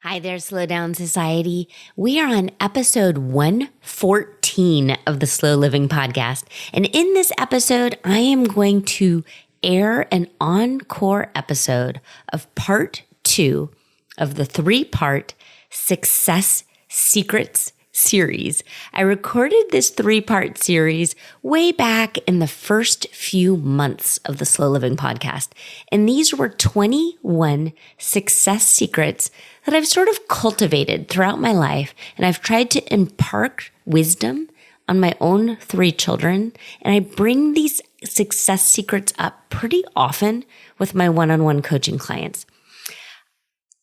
Hi there, Slow Down Society. We are on episode 114 of the Slow Living Podcast. And in this episode, I am going to air an encore episode of part 2 of the 3-part Success Secrets series. I recorded this 3-part series way back in the first few months of the Slow Living Podcast. And these were 21 success secrets that I've sort of cultivated throughout my life. And I've tried to impart wisdom on my own 3 children. And I bring these success secrets up pretty often with my one-on-one coaching clients.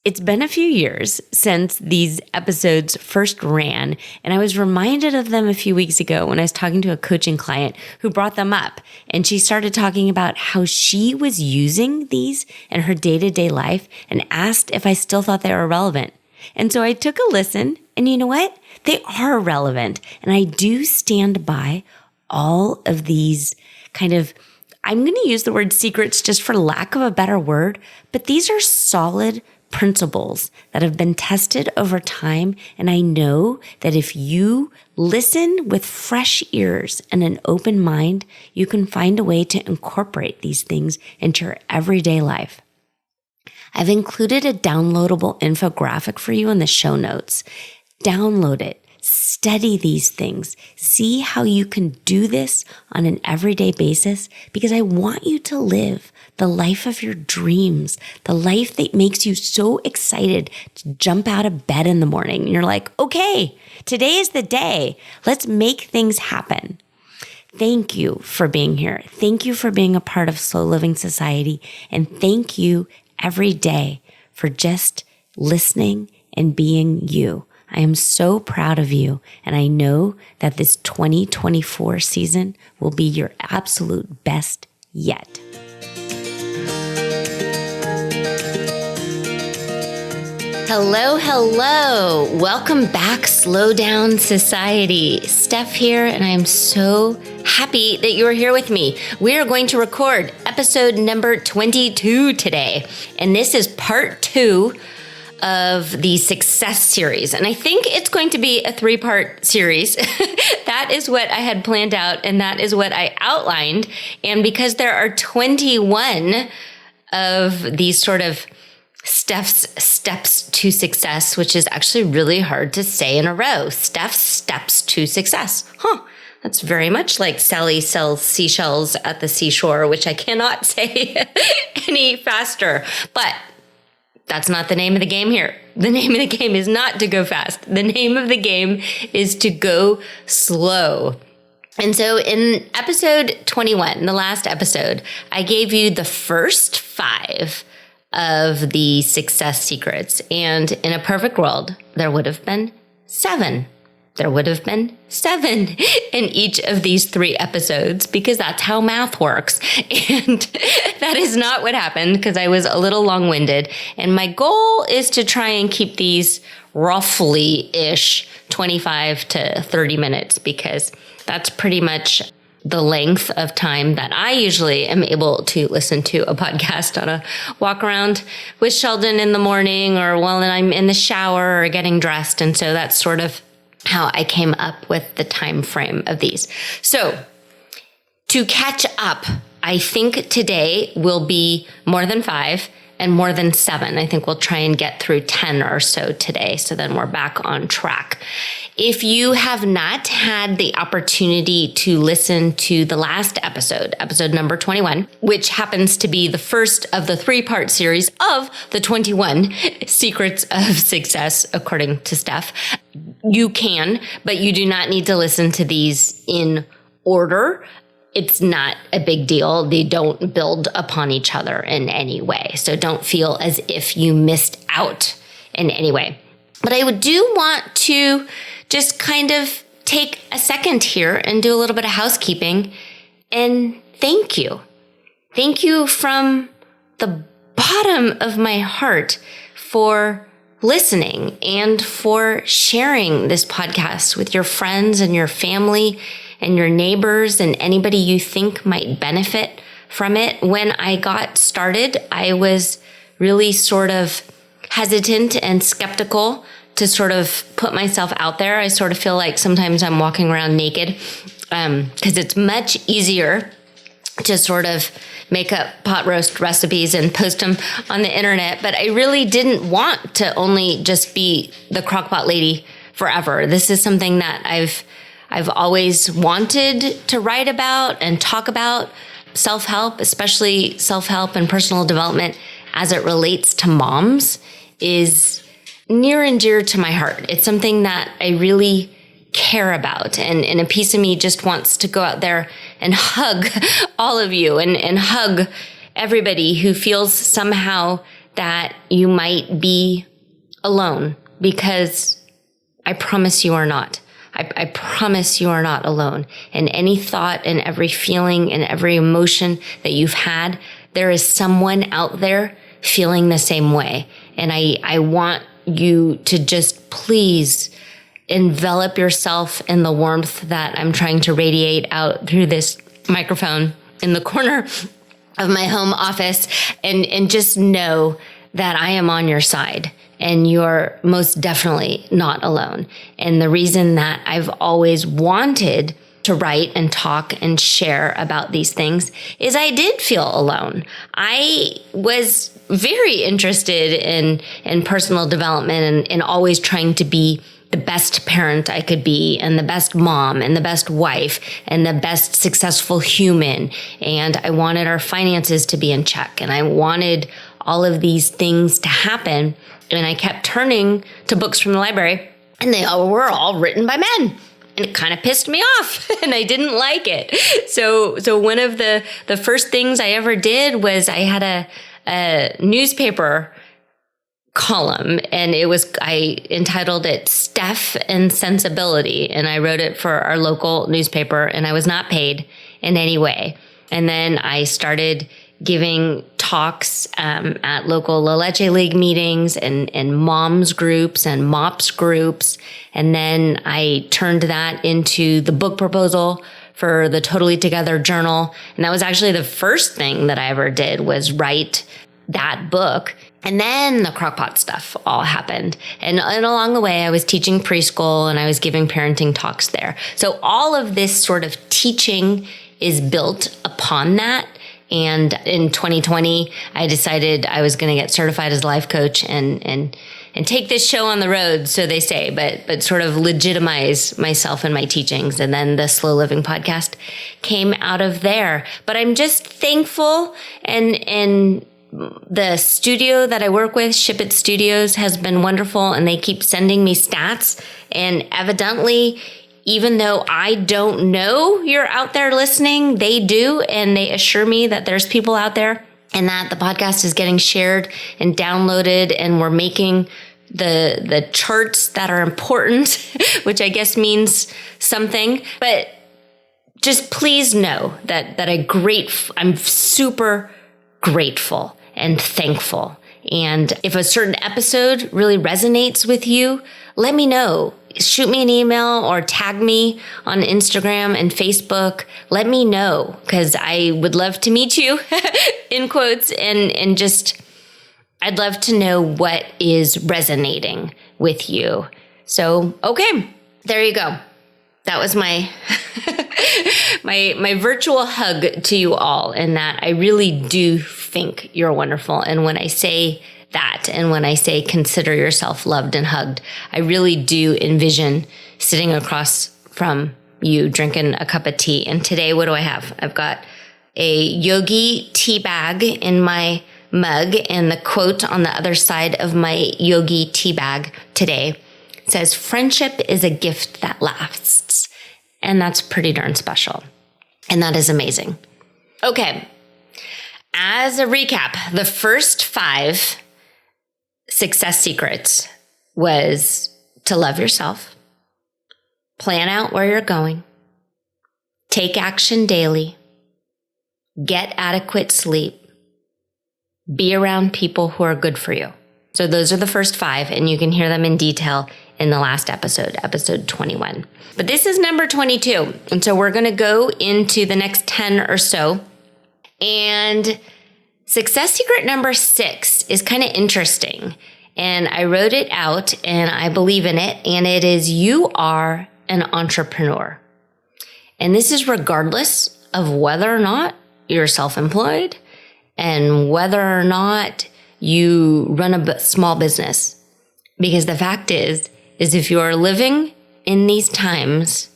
It's been a few years since these episodes first ran, and I was reminded of them a few weeks ago when I was talking to a coaching client who brought them up, and she started talking about how she was using these in her day-to-day life and asked if I still thought they were relevant. And so I took a listen, and you know what? They are relevant, and I do stand by all of these I'm going to use the word secrets just for lack of a better word, but these are solid principles that have been tested over time. And I know that if you listen with fresh ears and an open mind, you can find a way to incorporate these things into your everyday life. I've included a downloadable infographic for you in the show notes. Download it. Study these things. See how you can do this on an everyday basis, because I want you to live the life of your dreams, the life that makes you so excited to jump out of bed in the morning. And you're like, okay, today is the day. Let's make things happen. Thank you for being here. Thank you for being a part of Slow Living Society. And thank you every day for just listening and being you. I am so proud of you, and I know that this 2024 season will be your absolute best yet. Hello. Welcome back, Slow Down Society. Steph here, and I am so happy that you are here with me. We are going to record episode number 22 today, and this is part 2 of the success series. And I think it's going to be a 3-part series. That is what I had planned out, and that is what I outlined. And because there are 21 of these sort of steps to success, which is actually really hard to say in a row. Steps to success. That's very much like Sally sells seashells at the seashore, which I cannot say any faster. But that's not the name of the game here. The name of the game is not to go fast. The name of the game is to go slow. And so in episode 21, the last episode, I gave you the first 5 of the success secrets. And in a perfect world, there would have been 7. There would have been 7 in each of these 3 episodes, because that's how math works. And that is not what happened, because I was a little long-winded. And my goal is to try and keep these roughly-ish 25 to 30 minutes, because that's pretty much the length of time that I usually am able to listen to a podcast on a walk around with Sheldon in the morning, or while I'm in the shower or getting dressed. And so that's sort of how I came up with the time frame of these. So to catch up, I think today will be more than 5 and more than 7. I think we'll try and get through 10 or so today. So then we're back on track. If you have not had the opportunity to listen to the last episode number 21, which happens to be the first of the 3-part series of the 21 secrets of success, according to Steph, you can, but you do not need to listen to these in order. It's not a big deal. They don't build upon each other in any way. So don't feel as if you missed out in any way. But I do want to just kind of take a second here and do a little bit of housekeeping and thank you. Thank you from the bottom of my heart for listening and for sharing this podcast with your friends and your family and your neighbors and anybody you think might benefit from it. When I got started, I was really sort of hesitant and skeptical to sort of put myself out there. I sort of feel like sometimes I'm walking around naked because it's much easier to sort of make up pot roast recipes and post them on the internet. But I really didn't want to only just be the crockpot lady forever. This is something that I've always wanted to write about and talk about. Self-help, especially self-help and personal development as it relates to moms, is near and dear to my heart. It's something that I really care about. And a piece of me just wants to go out there and hug all of you and hug everybody who feels somehow that you might be alone, because I promise you are not. I promise you are not alone. And any thought and every feeling and every emotion that you've had, there is someone out there feeling the same way. And I want you to just please envelop yourself in the warmth that I'm trying to radiate out through this microphone in the corner of my home office, and just know that I am on your side. And you're most definitely not alone. And the reason that I've always wanted to write and talk and share about these things is I did feel alone. I was very interested in personal development and always trying to be the best parent I could be, and the best mom, and the best wife, and the best successful human. And I wanted our finances to be in check, and I wanted all of these things to happen. And I kept turning to books from the library, and they were all written by men. And it kind of pissed me off, and I didn't like it. So one of the first things I ever did was I had a newspaper column, and I entitled it Steph and Sensibility. And I wrote it for our local newspaper, and I was not paid in any way. And then I started giving talks at local La Leche League meetings and moms groups and mops groups. And then I turned that into the book proposal for the Totally Together journal. And that was actually the first thing that I ever did, was write that book. And then the crockpot stuff all happened. And along the way, I was teaching preschool and I was giving parenting talks there. So all of this sort of teaching is built upon that. And in 2020, I decided I was going to get certified as a life coach and take this show on the road, so they say, but sort of legitimize myself and my teachings. And then the Slow Living podcast came out of there. But I'm just thankful, and the studio that I work with, Ship It Studios, has been wonderful, and they keep sending me stats. And evidently, even though I don't know you're out there listening, they do. And they assure me that there's people out there, and that the podcast is getting shared and downloaded, and we're making the charts that are important, which I guess means something. But just please know that I'm super grateful and thankful. And if a certain episode really resonates with you, let me know. Shoot me an email or tag me on Instagram and Facebook. Let me know, because I would love to meet you in quotes, and just, I'd love to know what is resonating with you. So, okay, there you go. That was my my virtual hug to you all, and that I really do think you're wonderful. And when I say that, and when I say consider yourself loved and hugged, I really do envision sitting across from you drinking a cup of tea. And today, what do I have? I've got a yogi tea bag in my mug, and the quote on the other side of my yogi tea bag today says, "Friendship is a gift that lasts." And that's pretty darn special. And that is amazing. Okay. As a recap, the first 5 success secrets was to love yourself, plan out where you're going, take action daily, get adequate sleep, be around people who are good for you. So those are the first 5, and you can hear them in detail in the last episode, episode 21. But this is number 22. And so we're going to go into the next 10 or so. And success secret number 6 is kind of interesting. and I wrote it out and I believe in it. And it is, you are an entrepreneur. And this is regardless of whether or not you're self-employed and whether or not you run a small business. Because the fact is if you are living in these times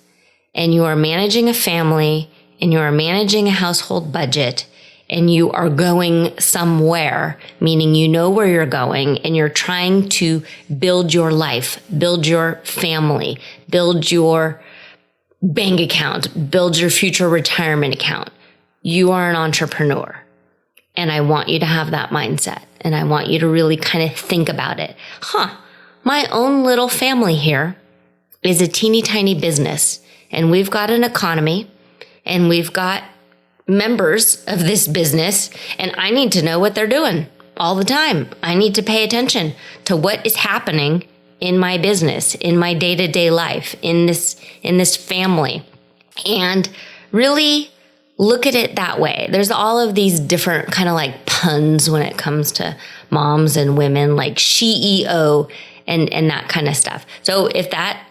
and you are managing a family and you are managing a household budget and you are going somewhere, meaning you know where you're going and you're trying to build your life, build your family, build your bank account, build your future retirement account, you are an entrepreneur. And I want you to have that mindset. And I want you to really kind of think about it. My own little family here is a teeny tiny business. And we've got an economy and we've got members of this business. And I need to know what they're doing all the time. I need to pay attention to what is happening in my business, in my day-to-day life, in this family. And really look at it that way. There's all of these different kind of like puns when it comes to moms and women, like she-EO and that kind of stuff. So if that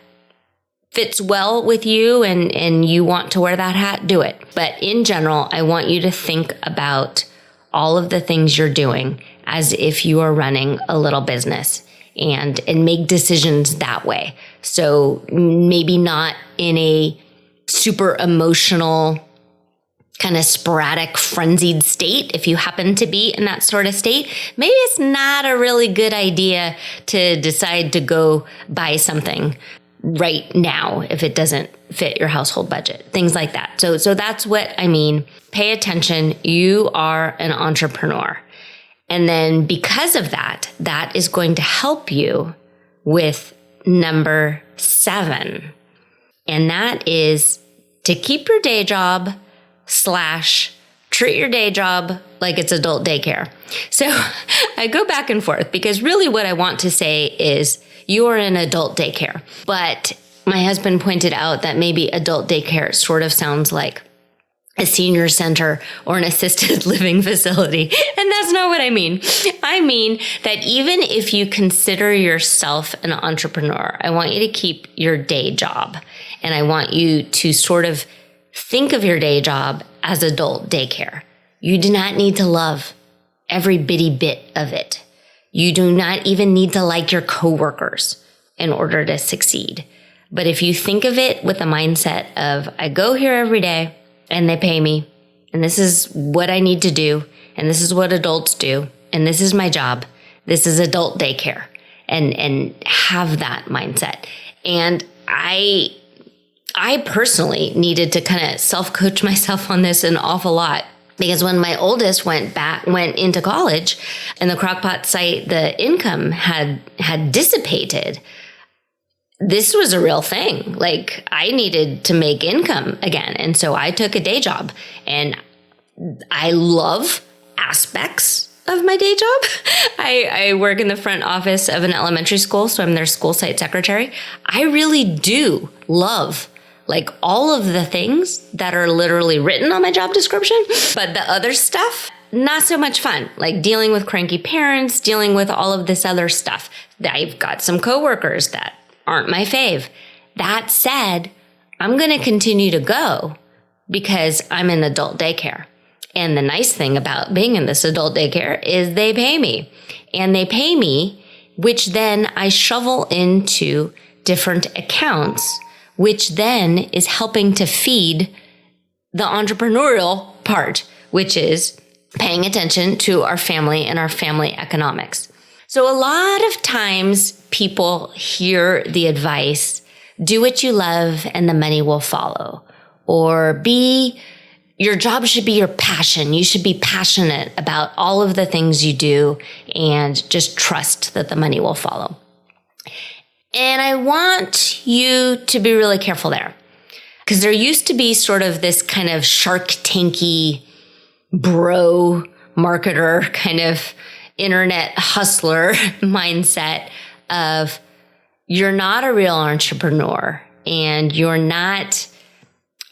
fits well with you and you want to wear that hat, do it. But in general, I want you to think about all of the things you're doing as if you are running a little business and make decisions that way. So maybe not in a super emotional, kind of sporadic, frenzied state. If you happen to be in that sort of state, maybe it's not a really good idea to decide to go buy something right now if it doesn't fit your household budget, things like that. So that's what I mean. Pay attention. You are an entrepreneur. And then because of that, that is going to help you with number 7. And that is to keep your day job / treat your day job like it's adult daycare. So I go back and forth because really what I want to say is you are in adult daycare. But my husband pointed out that maybe adult daycare sort of sounds like a senior center or an assisted living facility. And that's not what I mean. I mean that even if you consider yourself an entrepreneur, I want you to keep your day job. And I want you to sort of think of your day job as adult daycare. You do not need to love every bitty bit of it. You do not even need to like your coworkers in order to succeed. But if you think of it with the mindset of, I go here every day and they pay me, and this is what I need to do, and this is what adults do, and this is my job, this is adult daycare, and have that mindset. And I personally needed to kind of self-coach myself on this an awful lot. Because when my oldest went into college and the Crockpot site, the income had dissipated, this was a real thing. Like I needed to make income again. And so I took a day job, and I love aspects of my day job. I work in the front office of an elementary school, so I'm their school site secretary. I really do love like all of the things that are literally written on my job description, but the other stuff, not so much fun. Like dealing with cranky parents, dealing with all of this other stuff. I've got some coworkers that aren't my fave. That said, I'm going to continue to go because I'm in adult daycare. And the nice thing about being in this adult daycare is they pay me. And they pay me, which then I shovel into different accounts, which then is helping to feed the entrepreneurial part, which is paying attention to our family and our family economics. So a lot of times people hear the advice, do what you love and the money will follow, or your job should be your passion. You should be passionate about all of the things you do and just trust that the money will follow. And I want you to be really careful there, because there used to be sort of this kind of Shark Tanky bro marketer kind of internet hustler mindset of you're not a real entrepreneur and you're not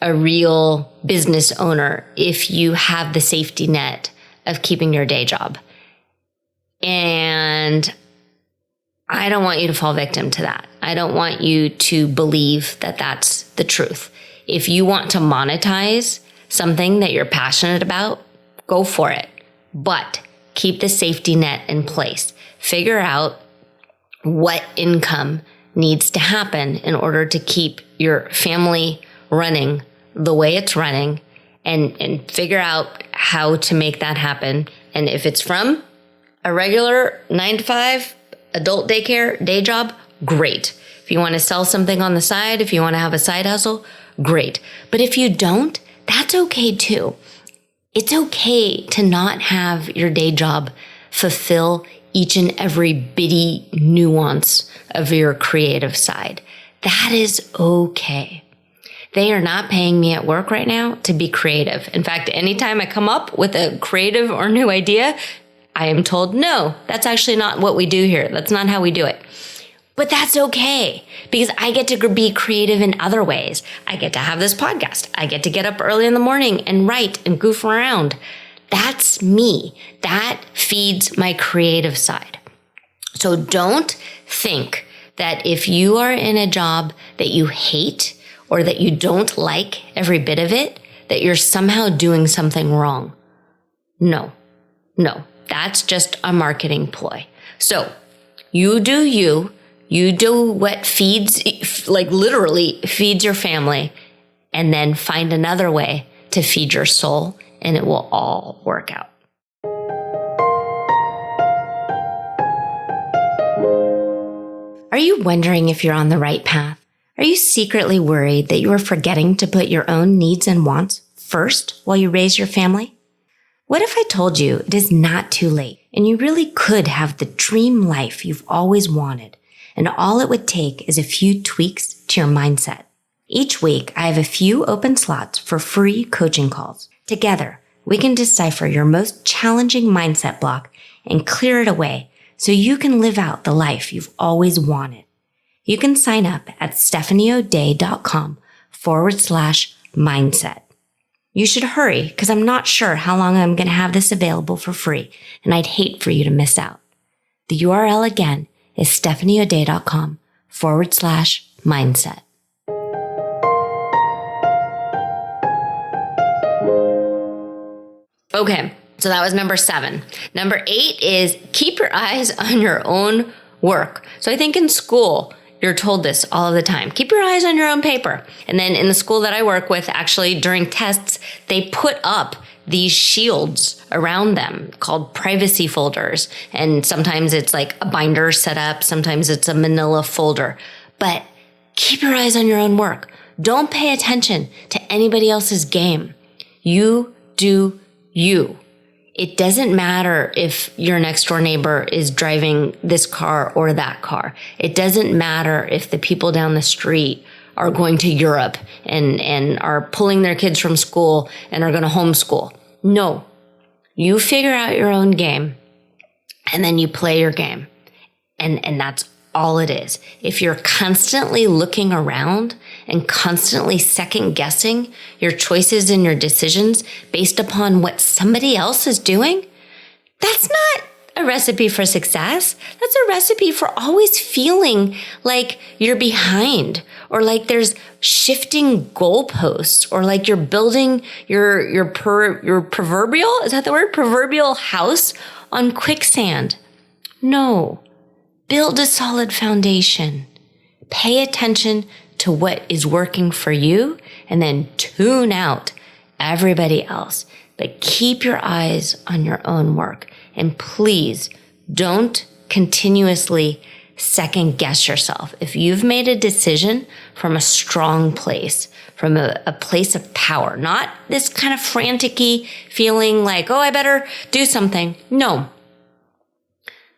a real business owner if you have the safety net of keeping your day job. And I don't want you to fall victim to that. I don't want you to believe that that's the truth. If you want to monetize something that you're passionate about, go for it. But keep the safety net in place. Figure out what income needs to happen in order to keep your family running the way it's running, and figure out how to make that happen. And if it's from a regular 9-to-5 adult daycare day job, great. If you want to sell something on the side, if you want to have a side hustle, great. But if you don't, that's okay too. It's okay to not have your day job fulfill each and every bitty nuance of your creative side. That is okay. They are not paying me at work right now to be creative. In fact, anytime I come up with a creative or new idea, I am told, no, that's actually not what we do here. That's not how we do it. But that's okay, because I get to be creative in other ways. I get to have this podcast. I get to get up early in the morning and write and goof around. That's me. That feeds my creative side. So don't think that if you are in a job that you hate or that you don't like every bit of it, that you're somehow doing something wrong. No, that's just a marketing ploy. So you do you. You do what feeds, like literally feeds your family, and then find another way to feed your soul, and it will all work out. Are you wondering if you're on the right path? Are you secretly worried that you are forgetting to put your own needs and wants first while you raise your family? What if I told you it is not too late and you really could have the dream life you've always wanted, and all it would take is a few tweaks to your mindset? Each week, I have a few open slots for free coaching calls. Together, we can decipher your most challenging mindset block and clear it away so you can live out the life you've always wanted. You can sign up at stephaniodey.com/mindset. You should hurry because I'm not sure how long I'm going to have this available for free, and I'd hate for you to miss out. The URL again is stephaniodey.com/mindset. Okay, so that was number 7. Number 8 is keep your eyes on your own work. So I think in school, you're told this all of the time. Keep your eyes on your own paper. And then in the school that I work with, actually during tests, they put up these shields around them called privacy folders. And sometimes it's like a binder set up. Sometimes it's a manila folder. But keep your eyes on your own work. Don't pay attention to anybody else's game. You do you. It doesn't matter if your next door neighbor is driving this car or that car. It doesn't matter if the people down the street are going to Europe and are pulling their kids from school and are going to homeschool. No, you figure out your own game and then you play your game. And that's all it is. If you're constantly looking around and constantly second guessing your choices and your decisions based upon what somebody else is doing, that's not a recipe for success. That's a recipe for always feeling like you're behind, or like there's shifting goalposts, or like you're building your proverbial, is that the word? Proverbial house on quicksand. No. Build a solid foundation. Pay attention to what is working for you and then tune out everybody else. But keep your eyes on your own work. And please don't continuously second guess yourself. If you've made a decision from a strong place, from a place of power, not this kind of frantic-y feeling like, oh, I better do something. No.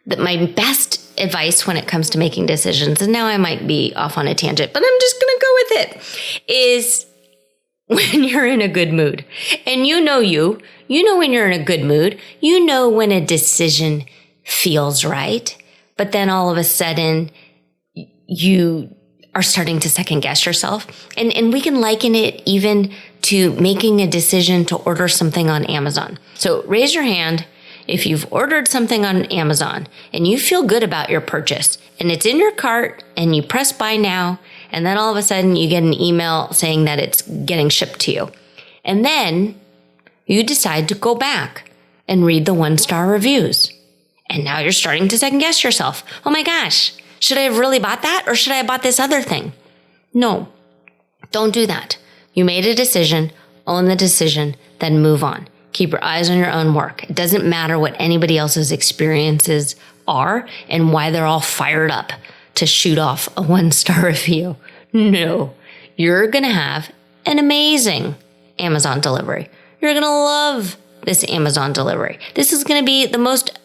That my best advice when it comes to making decisions, and now I might be off on a tangent, but I'm just going to go with it, is when you're in a good mood. And you know when you're in a good mood, you know when a decision feels right, but then all of a sudden you are starting to second guess yourself. And we can liken it even to making a decision to order something on Amazon. So raise your hand if you've ordered something on Amazon and you feel good about your purchase and it's in your cart and you press buy now, and then all of a sudden you get an email saying that it's getting shipped to you. And then you decide to go back and read the 1-star reviews. And now you're starting to second guess yourself. Oh my gosh, should I have really bought that, or should I have bought this other thing? No, don't do that. You made a decision, own the decision, then move on. Keep your eyes on your own work. It doesn't matter what anybody else's experiences are and why they're all fired up to shoot off a 1-star review. No, you're going to have an amazing Amazon delivery. You're going to love this Amazon delivery. This is going to be the most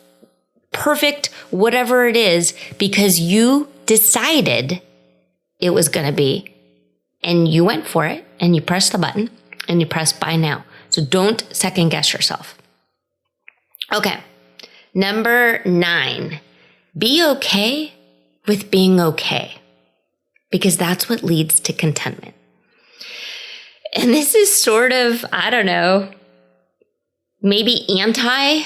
perfect whatever it is because you decided it was going to be, and you went for it, and you pressed the button, and you press buy now. So don't second guess yourself. Okay. Number 9, be okay with being okay, because that's what leads to contentment. And this is sort of, I don't know, maybe anti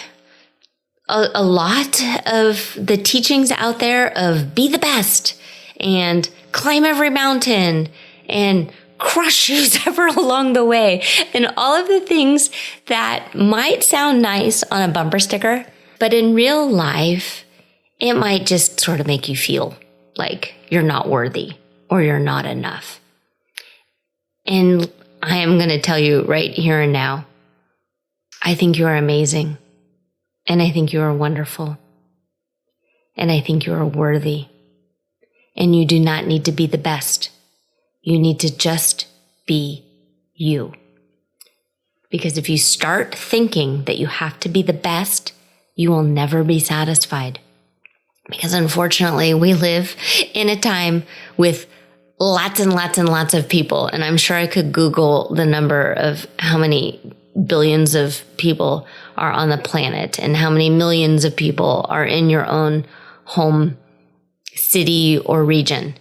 a lot of the teachings out there of be the best and climb every mountain and crush whoever along the way, and all of the things that might sound nice on a bumper sticker, but in real life, it might just sort of make you feel like you're not worthy or you're not enough. And I am going to tell you right here and now, I think you are amazing, and I think you are wonderful, and I think you are worthy, and you do not need to be the best. You need to just be you. Because if you start thinking that you have to be the best, you will never be satisfied. Because unfortunately, we live in a time with lots and lots and lots of people. And I'm sure I could Google the number of how many billions of people are on the planet and how many millions of people are in your own home, city, or region.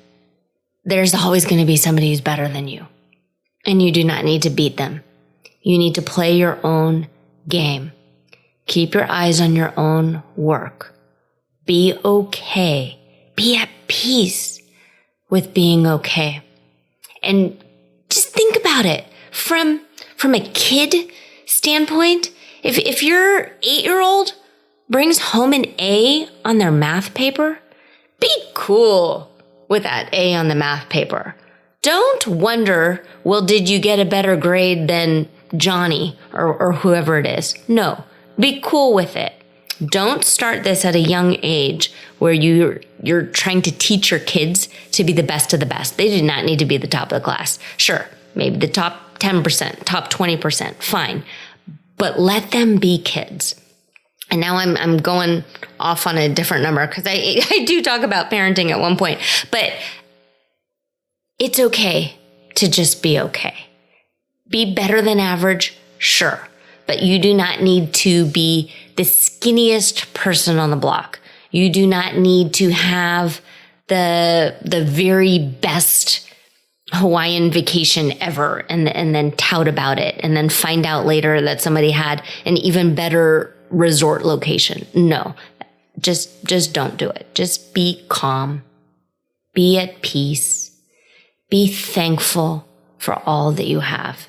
There's always going to be somebody who's better than you. And you do not need to beat them. You need to play your own game. Keep your eyes on your own work. Be okay. Be at peace with being okay. And just think about it from a kid standpoint. If your 8-year-old brings home an A on their math paper, be cool with that A on the math paper. Don't wonder, well, did you get a better grade than Johnny or whoever it is? No, be cool with it. Don't start this at a young age where you're trying to teach your kids to be the best of the best. They do not need to be the top of the class. Sure, maybe the top 10%, top 20%, fine. But let them be kids. And now I'm going off on a different number because I do talk about parenting at one point. But it's okay to just be okay. Be better than average, sure. But you do not need to be the skinniest person on the block. You do not need to have the very best Hawaiian vacation ever and then tout about it and then find out later that somebody had an even better resort location. No, just don't do it. Just be calm, be at peace, be thankful for all that you have.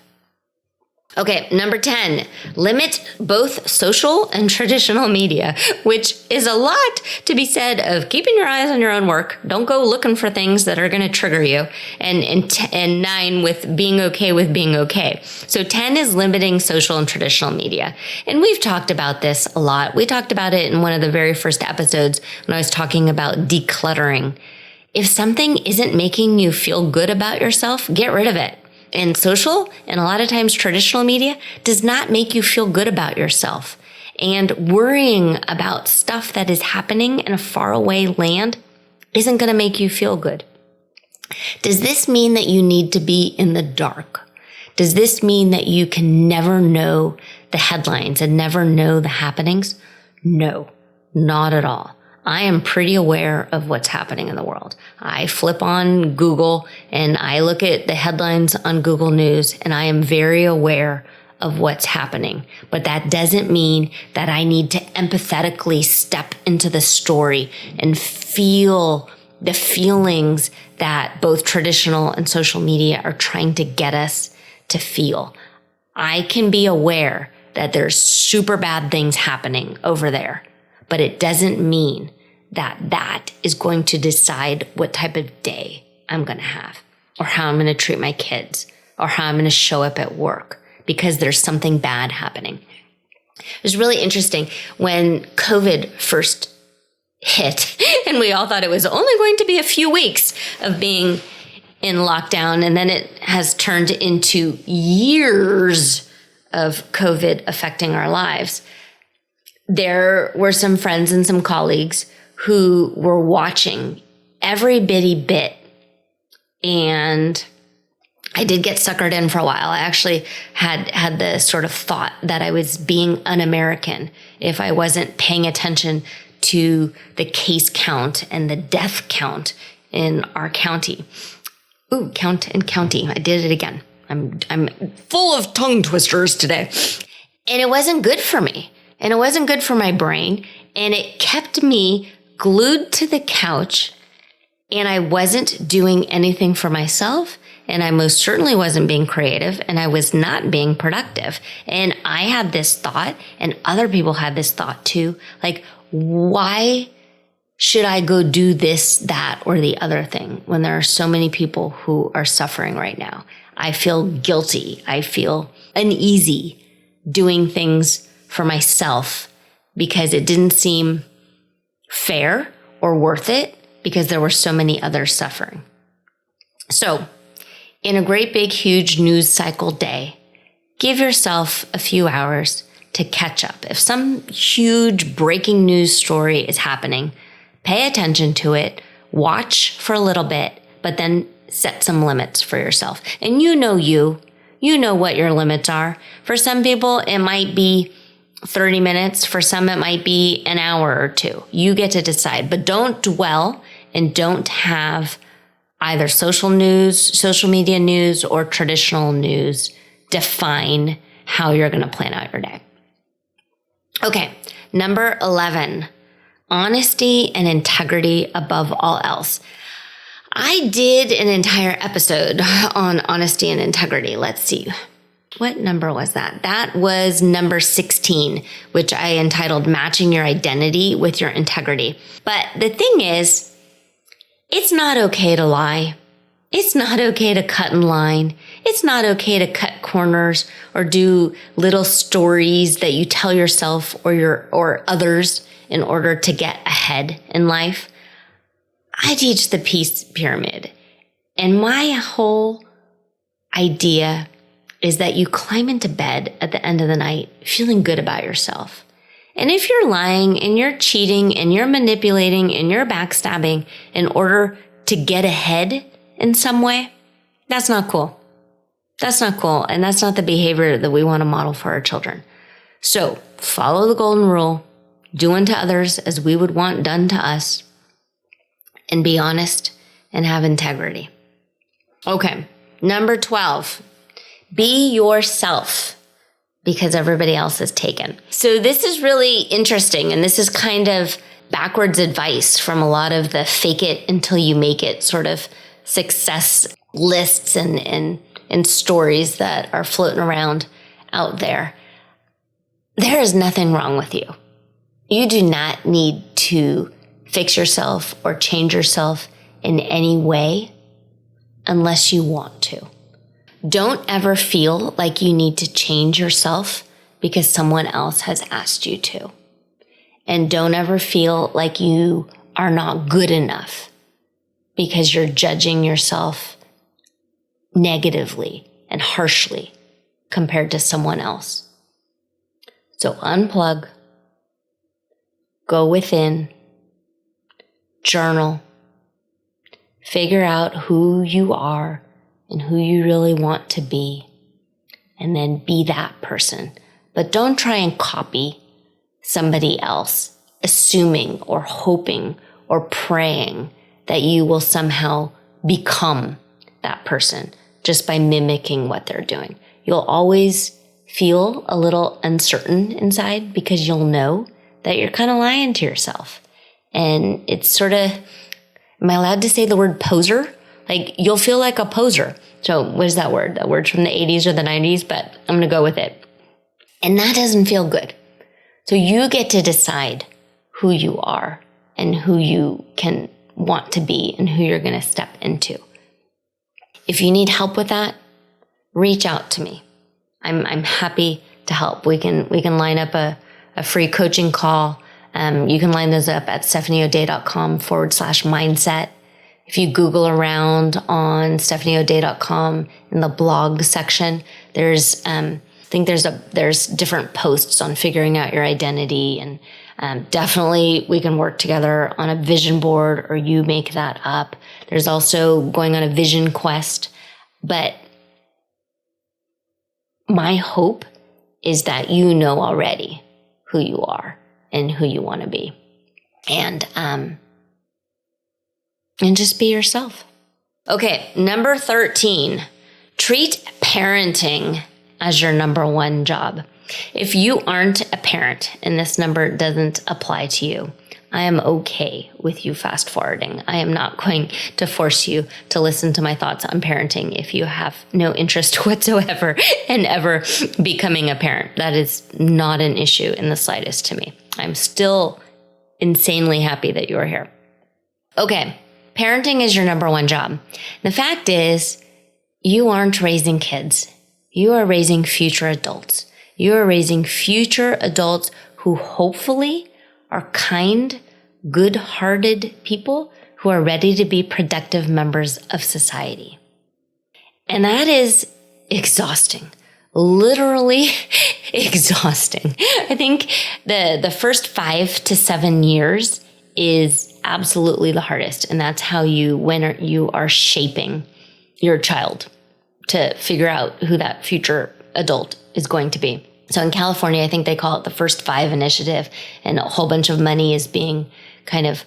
Okay, number 10, limit both social and traditional media, which is a lot to be said of keeping your eyes on your own work. Don't go looking for things that are going to trigger you. And 9 with being okay with being okay. So 10 is limiting social and traditional media. And we've talked about this a lot. We talked about it in one of the very first episodes when I was talking about decluttering. If something isn't making you feel good about yourself, get rid of it. And social, and a lot of times traditional media, does not make you feel good about yourself. And worrying about stuff that is happening in a faraway land isn't going to make you feel good. Does this mean that you need to be in the dark? Does this mean that you can never know the headlines and never know the happenings? No, not at all. I am pretty aware of what's happening in the world. I flip on Google and I look at the headlines on Google News, and I am very aware of what's happening. But that doesn't mean that I need to empathetically step into the story and feel the feelings that both traditional and social media are trying to get us to feel. I can be aware that there's super bad things happening over there, but it doesn't mean that that is going to decide what type of day I'm going to have, or how I'm going to treat my kids, or how I'm going to show up at work because there's something bad happening. It was really interesting when COVID first hit and we all thought it was only going to be a few weeks of being in lockdown. And then it has turned into years of COVID affecting our lives. There were some friends and some colleagues who were watching every bitty bit. And I did get suckered in for a while. I actually had the sort of thought that I was being un-American if I wasn't paying attention to the case count and the death count in our county. Ooh, count and county. I did it again. I'm full of tongue twisters today. And it wasn't good for me. And it wasn't good for my brain. And it kept me glued to the couch. And I wasn't doing anything for myself. And I most certainly wasn't being creative. And I was not being productive. And I had this thought, and other people had this thought too. Like, why should I go do this, that, or the other thing when there are so many people who are suffering right now? I feel guilty. I feel uneasy doing things for myself because it didn't seem fair or worth it because there were so many others suffering. So in a great big, huge news cycle day, give yourself a few hours to catch up. If some huge breaking news story is happening, pay attention to it, watch for a little bit, but then set some limits for yourself. And you know what your limits are. For some people, it might be 30 minutes. For some, it might be an hour or two. You get to decide, but don't dwell and don't have either social media news, or traditional news define how you're going to plan out your day. Okay, number 11, honesty and integrity above all else. I did an entire episode on honesty and integrity. Let's see. What number was that? That was number 16, which I entitled Matching Your Identity with Your Integrity. But the thing is, it's not okay to lie. It's not okay to cut in line. It's not okay to cut corners or do little stories that you tell yourself or others in order to get ahead in life. I teach the peace pyramid, and my whole idea is that you climb into bed at the end of the night feeling good about yourself. And if you're lying and you're cheating and you're manipulating and you're backstabbing in order to get ahead in some way, that's not cool. That's not cool. And that's not the behavior that we want to model for our children. So follow the golden rule, do unto others as we would want done to us, and be honest and have integrity. Okay, number 12, be yourself because everybody else is taken. So this is really interesting, and this is kind of backwards advice from a lot of the fake it until you make it sort of success lists and stories that are floating around out there. There is nothing wrong with you. You do not need to fix yourself or change yourself in any way unless you want to. Don't ever feel like you need to change yourself because someone else has asked you to. And don't ever feel like you are not good enough because you're judging yourself negatively and harshly compared to someone else. So unplug, go within, journal, figure out who you are and who you really want to be, and then be that person. But don't try and copy somebody else, assuming or hoping or praying that you will somehow become that person just by mimicking what they're doing. You'll always feel a little uncertain inside because you'll know that you're kind of lying to yourself. And it's sort of, am I allowed to say the word poser? Like, you'll feel like a poser. So what is that word? That word's from the 80s or the 90s, but I'm going to go with it. And that doesn't feel good. So you get to decide who you are and who you can want to be and who you're going to step into. If you need help with that, reach out to me. I'm happy to help. We can line up a free coaching call. You can line those up at stephanieodea.com/mindset. If you Google around on stephanieodea.com in the blog section, there's different posts on figuring out your identity, and definitely we can work together on a vision board, or you make that up. There's also going on a vision quest, but my hope is that you know already who you are and who you want to be, and just be yourself. Okay, number 13, treat parenting as your number one job. If you aren't a parent and this number doesn't apply to you, I am okay with you fast forwarding. I am not going to force you to listen to my thoughts on parenting if you have no interest whatsoever in ever becoming a parent. That is not an issue in the slightest to me. I'm still insanely happy that you are here. Okay, parenting is your number one job. The fact is, you aren't raising kids. You are raising future adults. You are raising future adults who hopefully are kind, good-hearted people who are ready to be productive members of society. And that is exhausting, literally exhausting. I think the first 5 to 7 years is absolutely the hardest. And that's how when you are shaping your child to figure out who that future adult is going to be. So in California, I think they call it the First 5 initiative, and a whole bunch of money is being kind of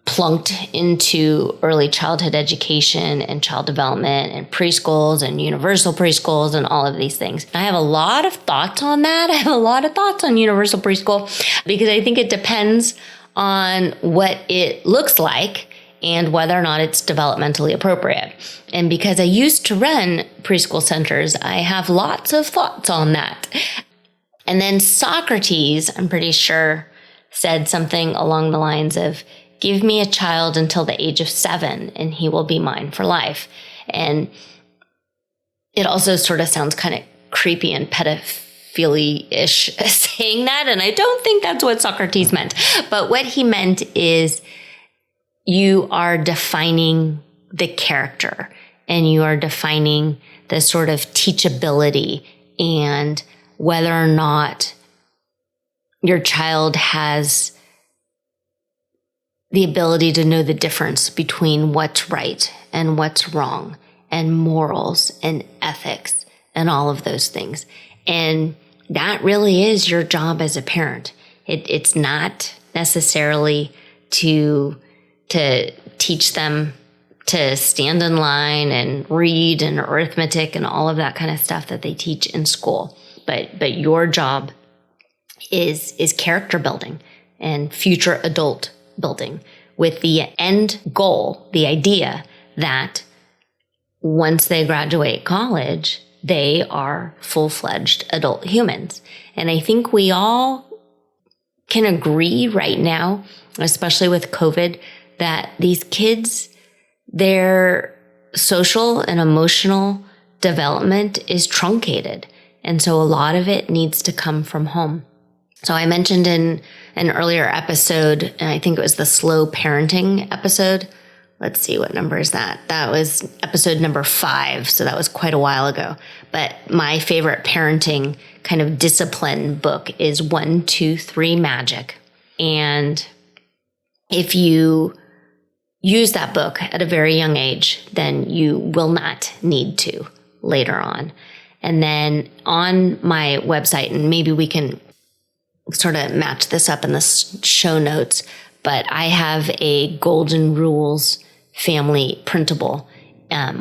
plunked into early childhood education and child development and preschools and universal preschools and all of these things. I have a lot of thoughts on that. I have a lot of thoughts on universal preschool because I think it depends on what it looks like and whether or not it's developmentally appropriate. And because I used to run preschool centers, I have lots of thoughts on that. And then Socrates, I'm pretty sure, said something along the lines of, give me a child until the age of 7 and he will be mine for life. And it also sort of sounds kind of creepy and pedophilia-ish saying that. And I don't think that's what Socrates meant. But what he meant is, you are defining the character and you are defining the sort of teachability and whether or not your child has the ability to know the difference between what's right and what's wrong and morals and ethics and all of those things. And that really is your job as a parent. It's not necessarily to teach them to stand in line and read and arithmetic and all of that kind of stuff that they teach in school. But your job is character building and future adult building with the end goal, the idea that once they graduate college, they are full-fledged adult humans. And I think we all can agree right now, especially with COVID, that these kids, their social and emotional development is truncated. And so a lot of it needs to come from home. So I mentioned in an earlier episode, and I think it was the slow parenting episode. Let's see, what number is that? That was episode number 5. So that was quite a while ago. But my favorite parenting kind of discipline book is 1, 2, 3 Magic. And if you use that book at a very young age, then you will not need to later on. And then on my website, and maybe we can sort of match this up in the show notes, but I have a Golden Rules family printable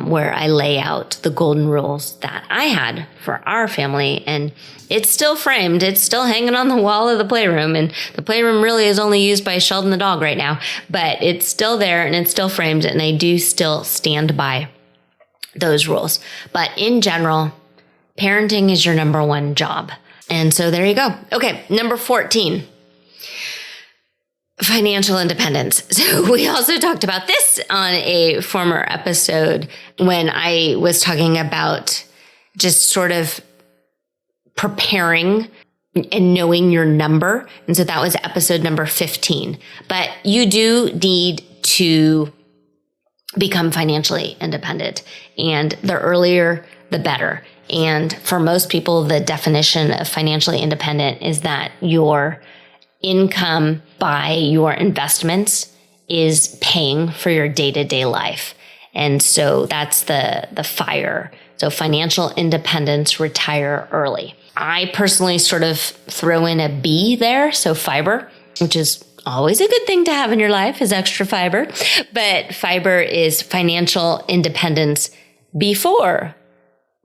where I lay out the golden rules that I had for our family. And it's still framed. It's still hanging on the wall of the playroom. And the playroom really is only used by Sheldon the dog right now. But it's still there and it's still framed. And I do still stand by those rules. But in general, parenting is your number one job. And so there you go. Okay, number 14. Financial independence. So we also talked about this on a former episode when I was talking about just sort of preparing and knowing your number. And so that was episode number 15. But you do need to become financially independent. And the earlier, the better. And for most people, the definition of financially independent is that your income by your investments is paying for your day-to-day life. And so that's the FIRE. So financial independence, retire early. I personally sort of throw in a B there. So fiber, which is always a good thing to have in your life, is extra fiber. But fiber is financial independence before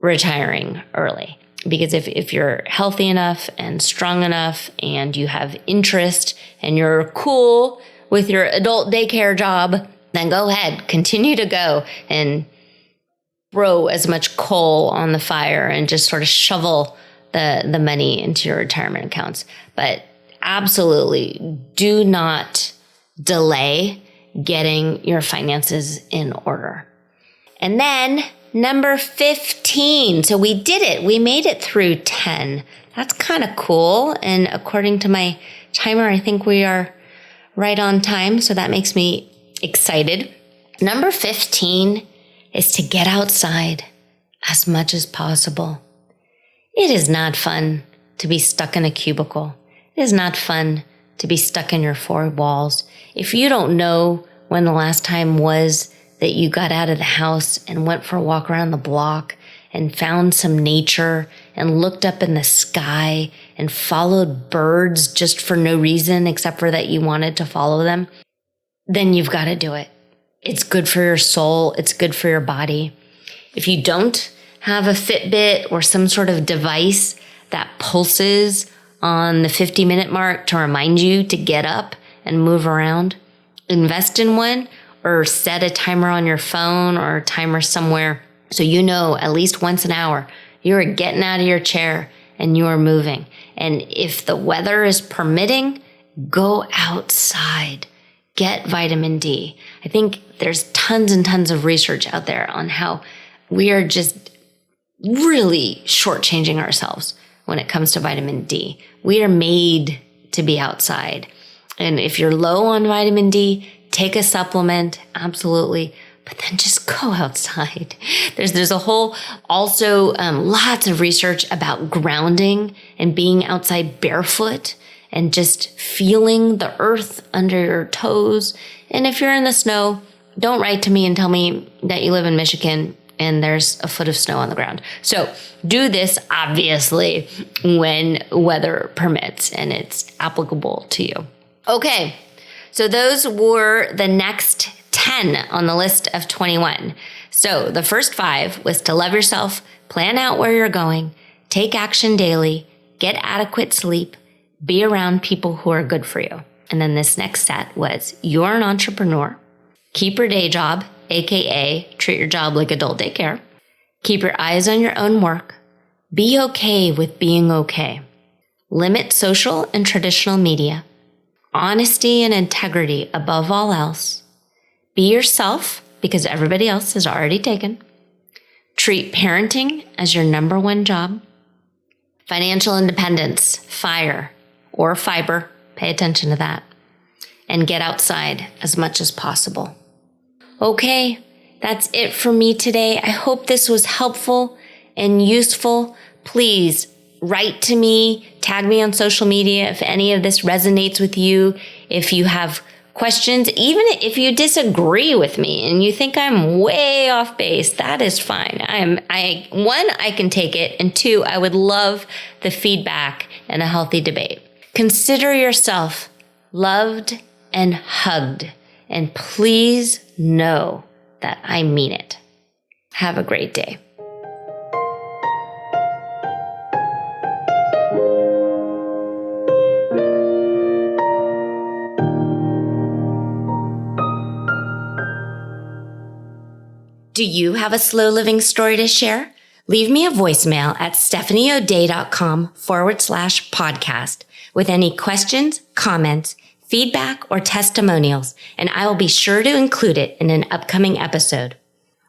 retiring early. Because if you're healthy enough and strong enough and you have interest and you're cool with your adult daycare job, then go ahead, continue to go and throw as much coal on the fire and just sort of shovel the money into your retirement accounts. But absolutely do not delay getting your finances in order. And then number 15. So we did it. We made it through 10. That's kind of cool. And according to my timer, I think we are right on time. So that makes me excited. Number 15 is to get outside as much as possible. It is not fun to be stuck in a cubicle. It is not fun to be stuck in your four walls. If you don't know when the last time was that you got out of the house and went for a walk around the block and found some nature and looked up in the sky and followed birds just for no reason except for that you wanted to follow them, then you've got to do it. It's good for your soul. It's good for your body. If you don't have a Fitbit or some sort of device that pulses on the 50-minute mark to remind you to get up and move around, invest in one, or set a timer on your phone or a timer somewhere so you know at least once an hour you are getting out of your chair and you are moving. And if the weather is permitting, go outside. Get vitamin D. I think there's tons and tons of research out there on how we are just really shortchanging ourselves when it comes to vitamin D. We are made to be outside. And if you're low on vitamin D, take a supplement, absolutely, but then just go outside. There's a whole, also lots of research about grounding and being outside barefoot and just feeling the earth under your toes. And if you're in the snow, don't write to me and tell me that you live in Michigan and there's a foot of snow on the ground. So do this, obviously, when weather permits and it's applicable to you. Okay. So those were the next 10 on the list of 21. So the first 5 was to love yourself, plan out where you're going, take action daily, get adequate sleep, be around people who are good for you. And then this next set was you're an entrepreneur, keep your day job, AKA treat your job like adult daycare, keep your eyes on your own work, be okay with being okay, limit social and traditional media, honesty and integrity above all else. Be yourself because everybody else is already taken. Treat parenting as your number one job. Financial independence, FIRE or fiber. Pay attention to that. And get outside as much as possible. Okay, that's it for me today. I hope this was helpful and useful. Please write to me, tag me on social media if any of this resonates with you. If you have questions, even if you disagree with me and you think I'm way off base, that is fine. I can take it. And 2, I would love the feedback and a healthy debate. Consider yourself loved and hugged. And please know that I mean it. Have a great day. Do you have a slow living story to share? Leave me a voicemail at stephanieodea.com/podcast with any questions, comments, feedback, or testimonials, and I will be sure to include it in an upcoming episode.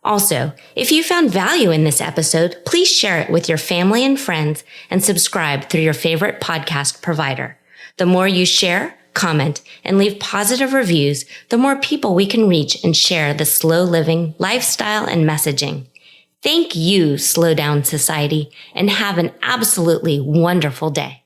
Also, if you found value in this episode, please share it with your family and friends and subscribe through your favorite podcast provider. The more you share, comment, and leave positive reviews, the more people we can reach and share the slow living lifestyle and messaging. Thank you, Slow Down Society, and have an absolutely wonderful day.